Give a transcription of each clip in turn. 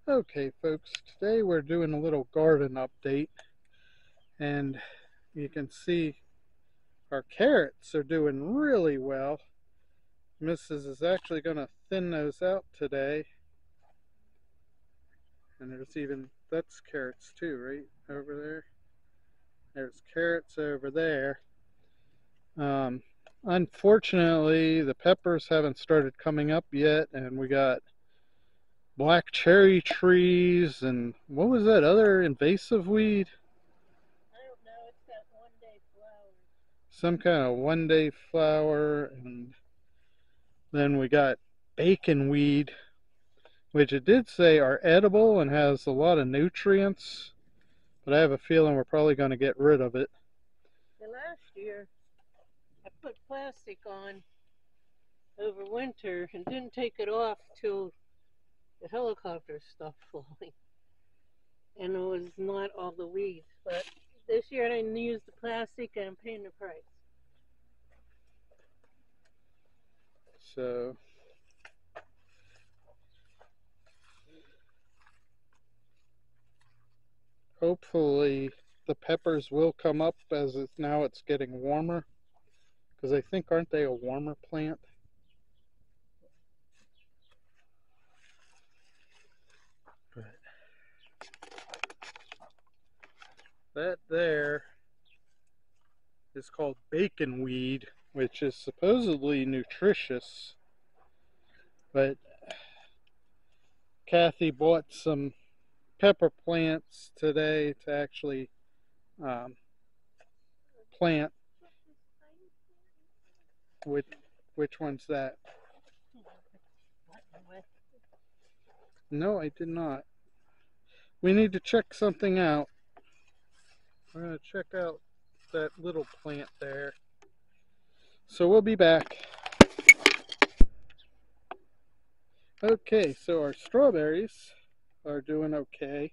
Okay, folks, today we're doing a little garden update, and you can see our carrots are doing really well. Mrs. is actually going to thin those out today, and that's carrots too, right over there. There's carrots over there. Um, Unfortunately, the peppers haven't started coming up yet, and we got black cherry trees, and what was that other invasive weed? I don't know. It's that one day flower. Some kind of one day flower, and then we got bacon weed, which it did say are edible and has a lot of nutrients, but I have a feeling we're probably going to get rid of it. The last year, I put plastic on over winter and didn't take it off till the helicopter stopped flying. And it was not all the weeds. But this year I didn't use the plastic and I'm paying the price. So hopefully the peppers will come up as now it's getting warmer, because I think, aren't they a warmer plant? But that there is called bacon weed, which is supposedly nutritious, but Kathy bought some pepper plants today to actually um, plant. Which one's that? No, I did not. We need to check something out. We're going to check out that little plant there. So we'll be back. Okay, so our strawberries are doing okay.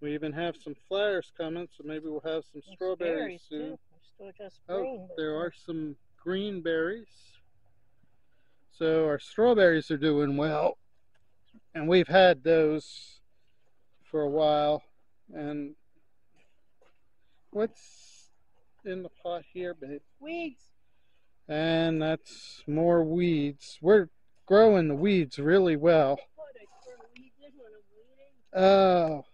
We even have some flowers coming, so maybe we'll have some strawberries soon. Too. They're still just green, green. There are some green berries. So our strawberries are doing well, and we've had those for a while. And what's in the pot here, babe? Weeds. And that's more weeds. We're growing the weeds really well. Oh,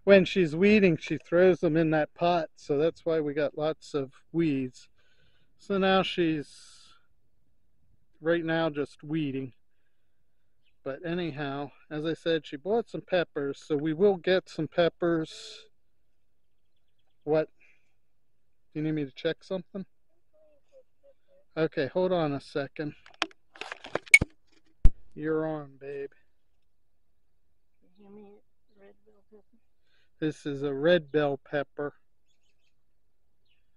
when she's weeding, she throws them in that pot, so that's why we got lots of weeds. So now she's right now just weeding. But anyhow, as I said, she bought some peppers, so we will get some peppers. What? Do you need me to check something? Okay, hold on a second. You're on, babe. Red bell pepper? This is a red bell pepper.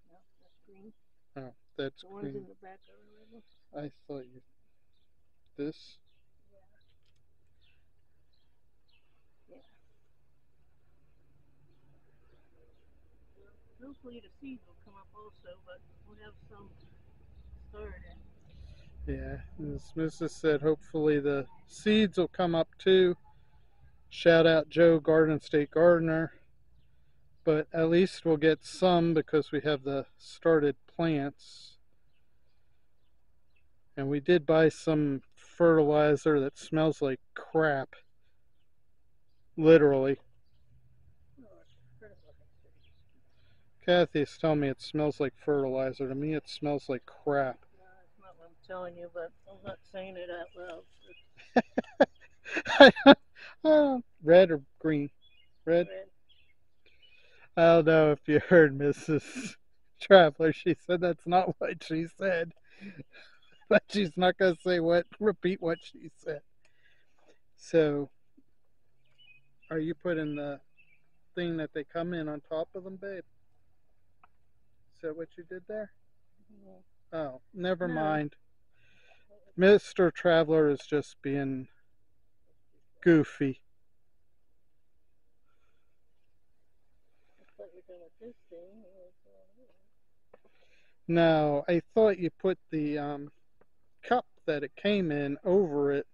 No, that's green. Oh, that's the green. One's in the back of the red one. I thought you. This? Yeah. Hopefully the seeds will come up also, but we'll have some started. Yeah, as Mrs. said, hopefully the seeds will come up too. Shout out Joe, Garden State Gardener. But at least we'll get some because we have the started plants. And we did buy some fertilizer that smells like crap. Literally. Kathy's telling me it smells like fertilizer. To me, it smells like crap. No, that's not what I'm telling you, but I'm not saying it out loud. Red or green? Red? Red. I don't know if you heard Mrs. Traveler. She said that's not what she said. But she's not going to repeat what she said. So, are you putting the thing that they come in on top of them, babe? Is that what you did there? Yeah. Oh, never mind. Mr. Traveler is just being goofy. No, I thought you put the cup that it came in over it.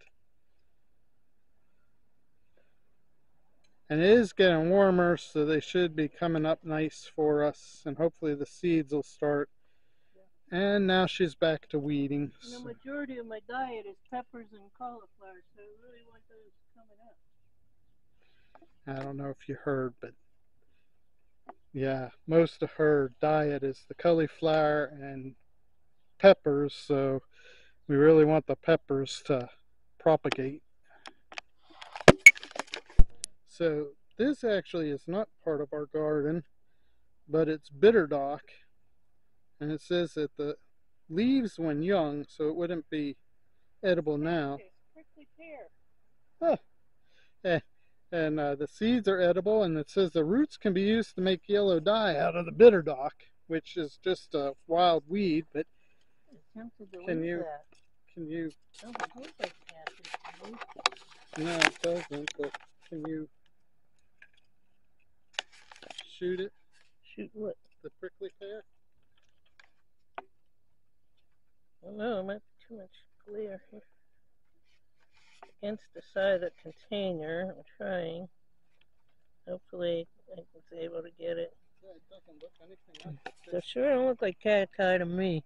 And it is getting warmer, so they should be coming up nice for us, and hopefully the seeds will start. And now she's back to weeding. And the majority of my diet is peppers and cauliflower, so I really want those coming up. I don't know if you heard, but yeah, most of her diet is the cauliflower and peppers, so we really want the peppers to propagate. So this actually is not part of our garden, but it's bitter dock, and it says that the leaves when young, so it wouldn't be edible now. Prickly pear. Oh, and the seeds are edible, and it says the roots can be used to make yellow dye out of the bitter dock, which is just a wild weed. But can you? No, it doesn't. But can you shoot it? Shoot what? The prickly pear? Oh no, it might be too much glare here. Against the side of the container, I'm trying. Hopefully I was able to get it. Yeah, it doesn't look anything like it. They sure don't look like cacti to me.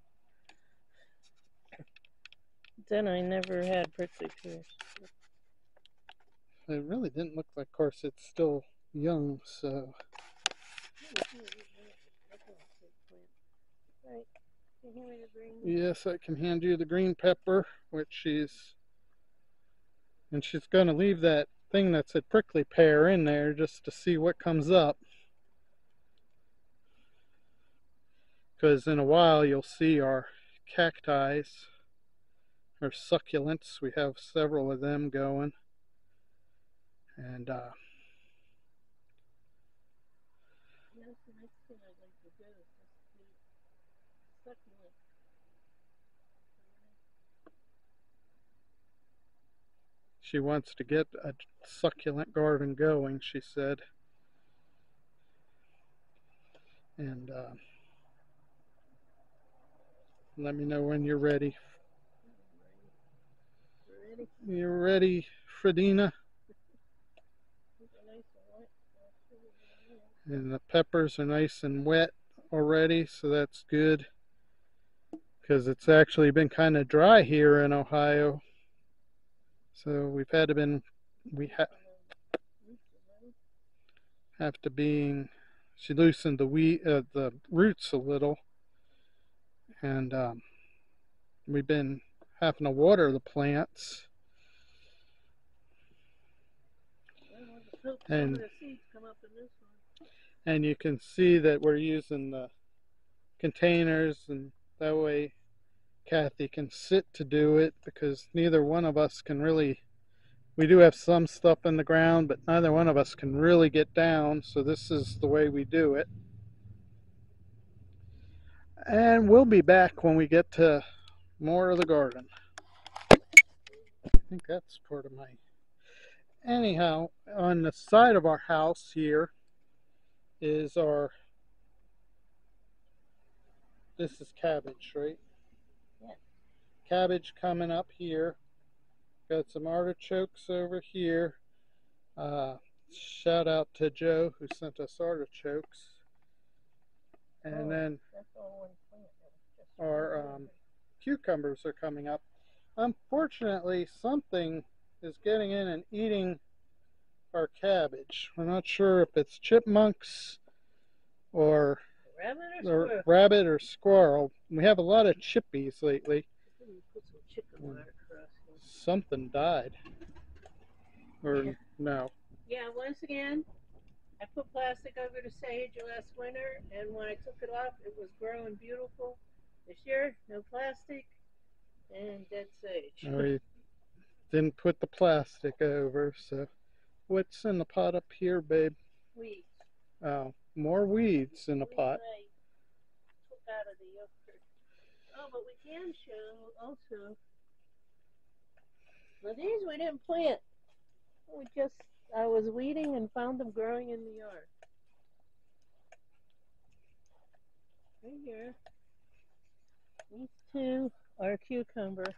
Then I never had prickly pears. It really didn't look like, of course, it's still young, so. Right. Can you hand me the green? Yes, I can hand you the green pepper, which she's going to leave that thing that said prickly pear in there just to see what comes up. Because in a while you'll see our cacti, our succulents. We have several of them going. And that's the next thing I'd like to do is just do succulent. she wants to get a succulent garden going, she said. And let me know when you're ready. Ready? You're ready, Fredina? And the peppers are nice and wet already, so that's good. Because it's actually been kind of dry here in Ohio. So we've had to have to be, she loosened the roots a little, and we've been having to water the plants. And you can see that we're using the containers, and that way Kathy can sit to do it, because neither one of us can really, we do have some stuff in the ground, but neither one of us can really get down, so this is the way we do it. And we'll be back when we get to more of the garden. I think that's part of my... Anyhow, on the side of our house here is our... This is cabbage, right? Yeah. Cabbage coming up here. Got some artichokes over here. Shout out to Joe who sent us artichokes. And then our cucumbers are coming up. Unfortunately, something is getting in and eating our cabbage. We're not sure if it's chipmunks or rabbit or squirrel. We have a lot of chippies lately. Something died. Or no. Yeah, once again, I put plastic over the sage last winter, and when I took it off, it was growing beautiful. This year, no plastic and dead sage. We didn't put the plastic over, so what's in the pot up here, babe? Weeds. Oh, more weeds in the pot. I took out of the yogurt. Oh, but we can show also. Now these we didn't plant. I was weeding and found them growing in the yard. Right here. These two are cucumber.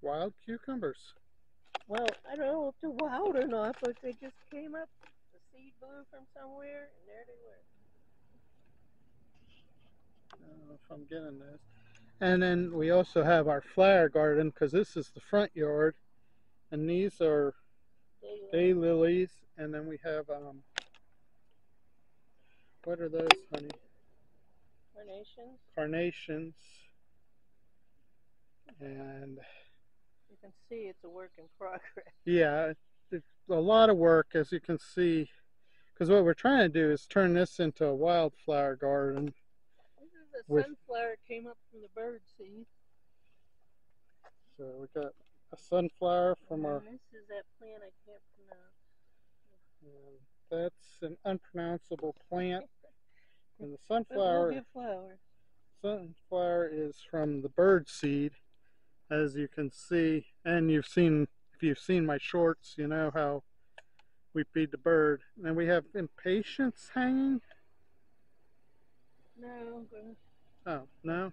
Wild cucumbers. Well, I don't know if they're wild or not, but they just came up. The seed blew from somewhere, and there they were. I don't know if I'm getting this. And then we also have our flower garden because this is the front yard, and these are daylilies. And then we have what are those, honey? Carnations. Carnations. And You can see it's a work in progress. yeah, it's a lot of work, as you can see, because what we're trying to do is turn this into a wildflower garden. This is a sunflower came up from the bird seed. So we got a sunflower from our. This is that plant I can't pronounce. That's an unpronounceable plant. And the sunflower is from the bird seed, as you can see. And if you've seen my shorts, you know how we feed the bird. And we have impatiens hanging. No. Oh, no?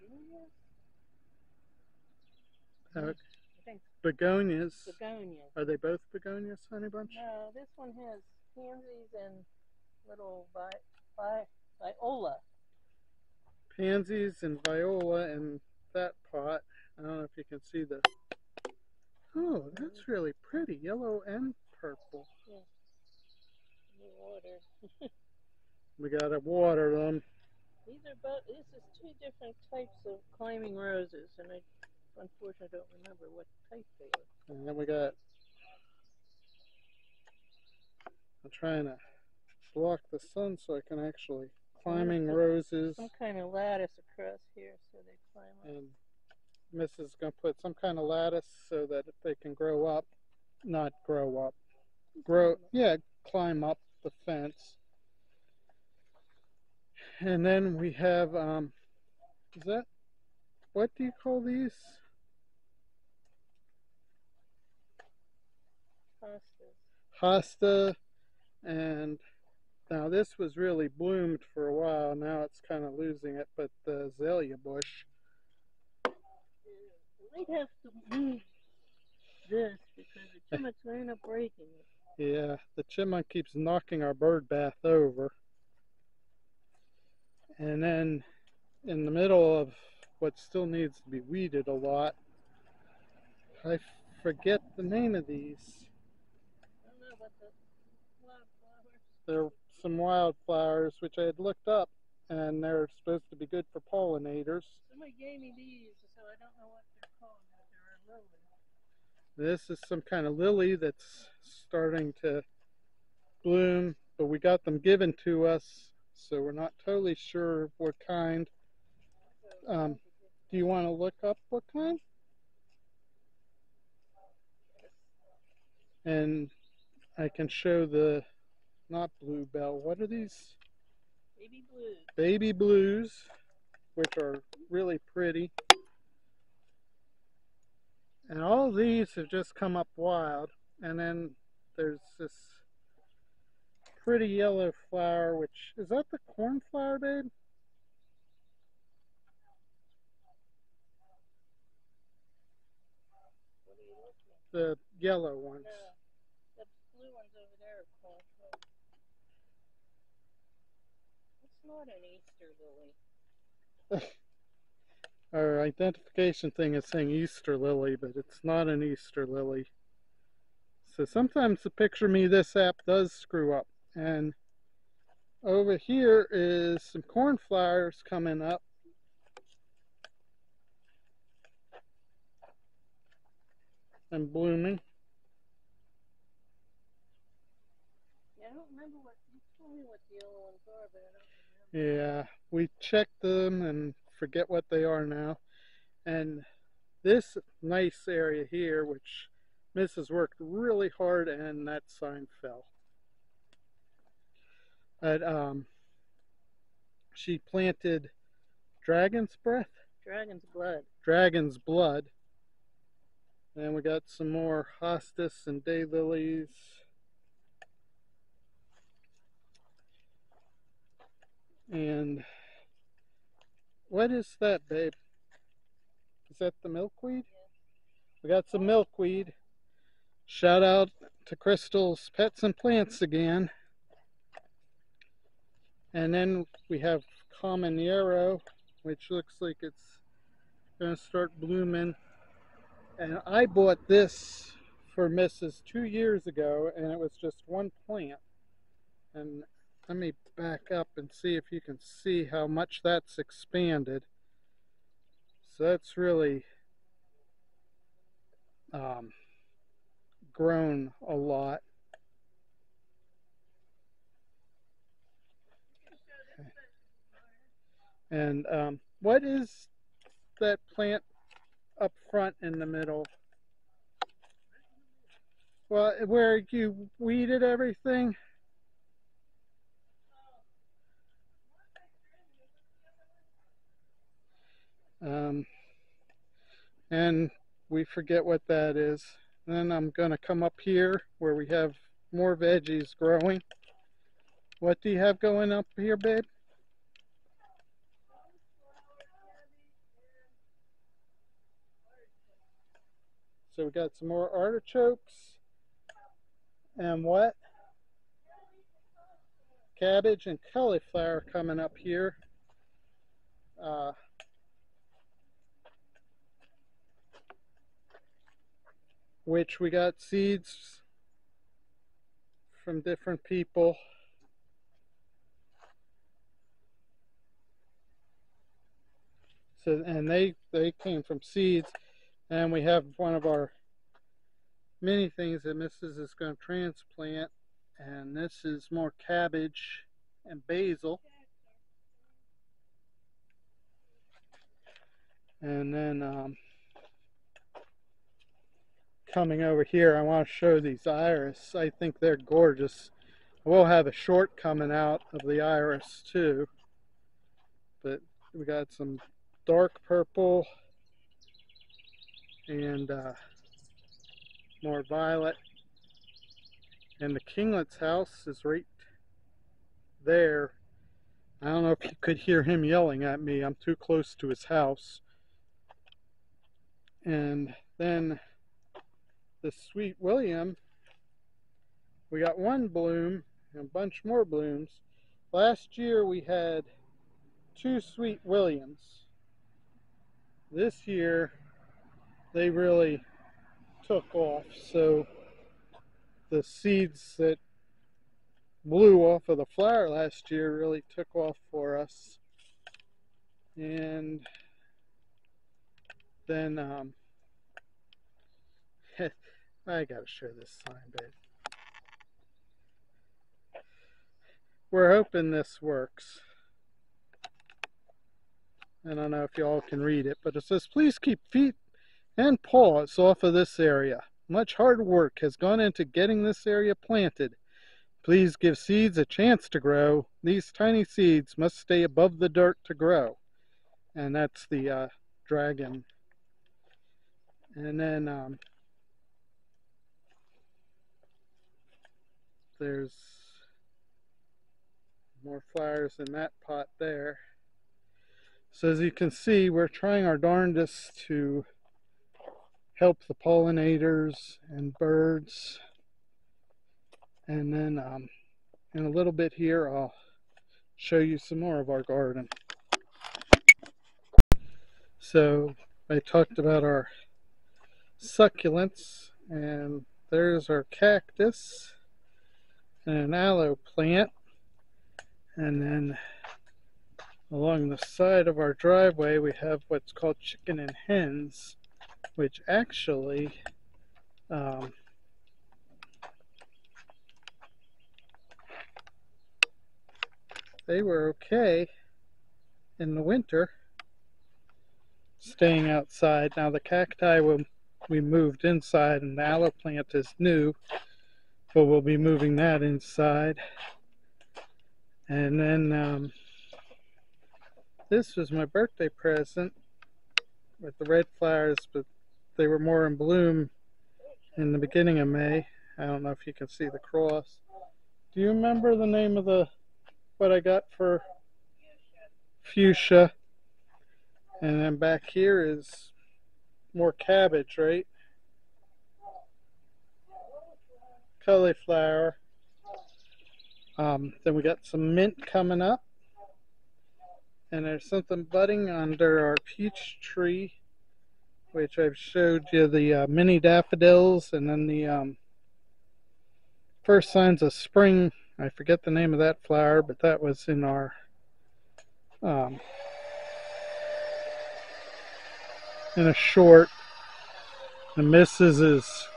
Begonias. Are they both begonias, honey bunch? No, this one has pansies and little viola. Pansies and viola in that pot. I don't know if you can see the. Oh, that's really pretty, yellow and purple. Yeah. Water. We gotta water them. This is two different types of climbing roses, and I unfortunately don't remember what type they are. And then we got. I'm trying to block the sun so I can actually climbing roses. Some kind of lattice across here so they climb up. And Mrs. is going to put some kind of lattice so that if they can grow up, not grow up, climb up the fence. And then we have, what do you call these? Hosta. And now this was really bloomed for a while. Now it's kind of losing it, but the azalea bush. We'd have to move this because the chipmunks will end up breaking it. Yeah, the chipmunk keeps knocking our bird bath over. And then in the middle of what still needs to be weeded a lot, I forget the name of these. I don't know about the wildflowers. They're some wildflowers which I had looked up, and they're supposed to be good for pollinators. Somebody gave me these, so I don't know what they're called, but they're a lily. This is some kind of lily that's starting to bloom, but we got them given to us, so we're not totally sure what kind. Do you want to look up what kind? And I can show the, not bluebell, what are these? Baby blues. Baby blues, which are really pretty. And all these have just come up wild. And then there's this pretty yellow flower, which, is that the cornflower, babe? The yellow ones. No, the blue ones over there are cornflower. It's not an Easter lily. Our identification thing is saying Easter lily, but it's not an Easter lily. So sometimes the Picture Me This app does screw up. And over here is some cornflowers coming up. And blooming. Yeah, I don't remember what you told me what the yellow ones are, but I don't remember. Yeah, we checked them and forget what they are now. And this nice area here, which Mrs. worked really hard, and that sign fell. But she planted dragon's breath? Dragon's blood. Dragon's blood. And we got some more hostas and daylilies. And what is that, babe? Is that the milkweed? Yeah. We got some milkweed. Shout out to Crystal's Pets and Plants again. And then we have common yarrow, which looks like it's going to start blooming. And I bought this for Mrs. 2 years ago, and it was just one plant. And let me back up and see if you can see how much that's expanded. So that's really grown a lot. And what is that plant up front in the middle? Well, where you weeded everything? And we forget what that is. Then I'm going to come up here where we have more veggies growing. What do you have going up here, babe? So we got some more artichokes. And what? Cabbage and cauliflower coming up here. Which we got seeds from different people. So, and they came from seeds. And we have one of our many things that Mrs. is going to transplant. And this is more cabbage and basil. And then coming over here, I want to show these iris. I think they're gorgeous. We'll have a short coming out of the iris too. But we got some dark purple and more violet. And the kinglet's house is right there. I don't know if you could hear him yelling at me. I'm too close to his house. And then the Sweet William, we got one bloom and a bunch more blooms. Last year we had 2 Sweet Williams. This year they really took off, so the seeds that blew off of the flower last year really took off for us. And then I gotta share this sign, babe. We're hoping this works. I don't know if y'all can read it, but it says, please keep feet and paws off of this area. Much hard work has gone into getting this area planted. Please give seeds a chance to grow. These tiny seeds must stay above the dirt to grow. And that's the dragon. And then there's more flowers in that pot there. So as you can see, we're trying our darndest to help the pollinators and birds. And then in a little bit here, I'll show you some more of our garden. So I talked about our succulents, and there's our cactus and an aloe plant. And then along the side of our driveway we have what's called chicken and hens, which actually they were okay in the winter staying outside. Now the cacti we moved inside, and the aloe plant is new, but we'll be moving that inside. And then this was my birthday present with the red flowers, but they were more in bloom in the beginning of May. I don't know if you can see the cross. Do you remember the name of what I got for fuchsia? And then back here is more cabbage, right? cauliflower. Then we got some mint coming up. And there's something budding under our peach tree, which I've showed you the mini daffodils, and then the first signs of spring. I forget the name of that flower, but that was in our in a short. The missus is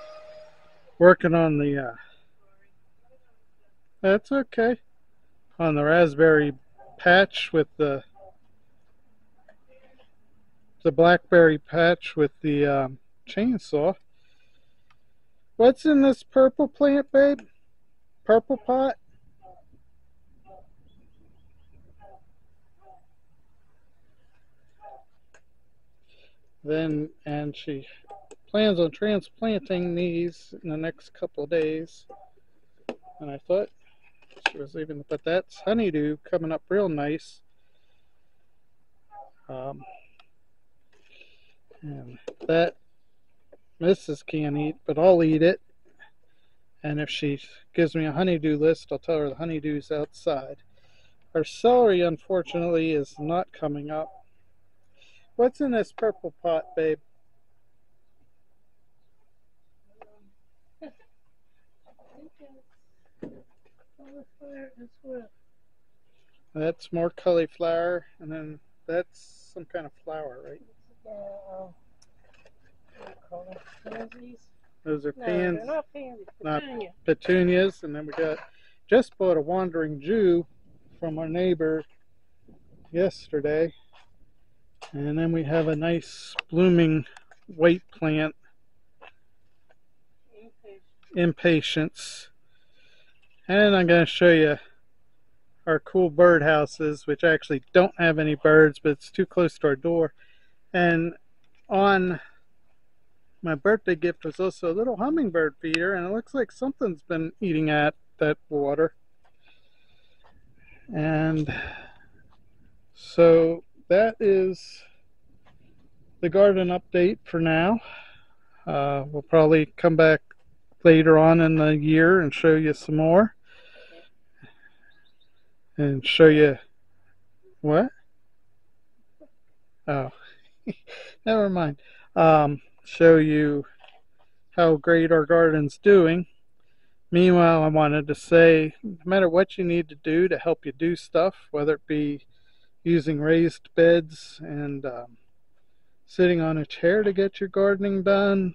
working on the that's okay, on the raspberry patch with the blackberry patch with the chainsaw. What's in this purple plant, babe? Purple pot? Then, and she plans on transplanting these in the next couple of days. And I thought she was leaving, but that's honeydew coming up real nice. And that Mrs. can't eat, but I'll eat it. And if she gives me a honeydew list, I'll tell her the honeydew's outside. Our celery, unfortunately, is not coming up. What's in this purple pot, babe? That's more cauliflower, and then that's some kind of flower, right? Those are they're not pansies. Petunia. Petunias, and then we just bought a wandering Jew from our neighbor yesterday, and then we have a nice blooming white plant, Impatiens. And I'm going to show you our cool bird houses, which actually don't have any birds, but it's too close to our door. And on my birthday gift was also a little hummingbird feeder, and it looks like something's been eating at that water. And so that is the garden update for now. We'll probably come back later on in the year and show you some more. And show you what? Oh, never mind. Show you how great our garden's doing. Meanwhile, I wanted to say, no matter what you need to do to help you do stuff, whether it be using raised beds and sitting on a chair to get your gardening done,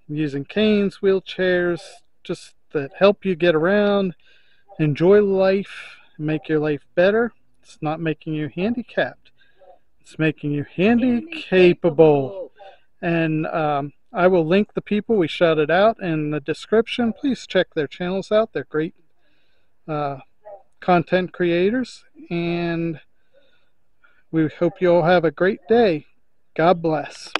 using canes, wheelchairs, just that help you get around, enjoy life, make your life better. It's not making you handicapped. It's making you handy-capable. And I will link the people we shouted out in the description. Please check their channels out. They're great content creators. And we hope you all have a great day. God bless.